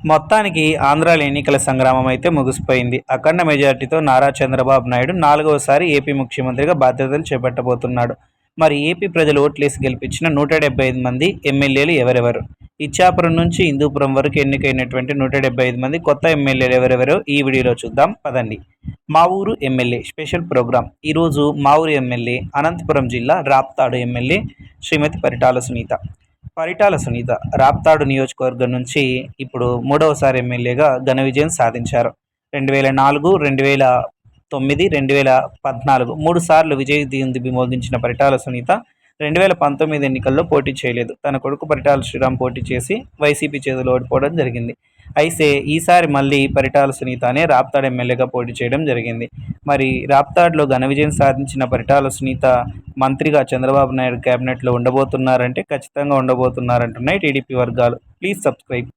మొత్తానికి ఆంధ్రాలో ఎన్నికల సంగ్రామం అయితే ముగిసిపోయింది. అఖండ మెజార్టీతో నారా చంద్రబాబు నాయుడు 4వసారి ఏపీ ముఖ్యమంత్రిగా బాధ్యతలు చేపట్టబోతున్నాడు. మరి ఏపీ ప్రజలు ఓట్లేసి గెలిపించిన 175 మంది ఎమ్మెల్యేలు ఎవరెవరు? ఇచ్చాపురం నుంచి హిందూపురం వరకు ఎన్నికైనటువంటి 175 మంది కొత్త ఎమ్మెల్యేలు ఎవరెవరో ఈ వీడియోలో చూద్దాం పదండి. మా ఊరు ఎమ్మెల్యే స్పెషల్ ప్రోగ్రాం. ఈరోజు మా ఊరు ఎమ్మెల్యే అనంతపురం జిల్లా రాప్తాడు ఎమ్మెల్యే శ్రీమతి పరిటాల సునీత రాప్తాడు నియోజకవర్గం నుంచి ఇప్పుడు 3వసారి ఎమ్మెల్యేగా ఘన విజయం సాధించారు. 2004, 2009, 2014 3 సార్లు విజయ దుందుభి మోగించిన పరిటాల సునీత 2019 ఎన్నికల్లో పోటీ చేయలేదు. తన కొడుకు పరిటాల శ్రీరామ్ పోటీ చేసి వైసీపీ చేతిలో ఓడిపోవడం జరిగింది. అయితే ఈసారి మళ్ళీ పరిటాల సునీతనే రాప్తాడు ఎమ్మెల్యేగా పోటీ చేయడం జరిగింది. మరి రాప్తాడులో ఘన విజయం సాధించిన పరిటాల సునీత మంత్రిగా చంద్రబాబు నాయుడు కేబినెట్లో ఉండబోతున్నారంటే ఖచ్చితంగా ఉండబోతున్నారంటున్నాయి టీడీపీ వర్గాలు. Please subscribe.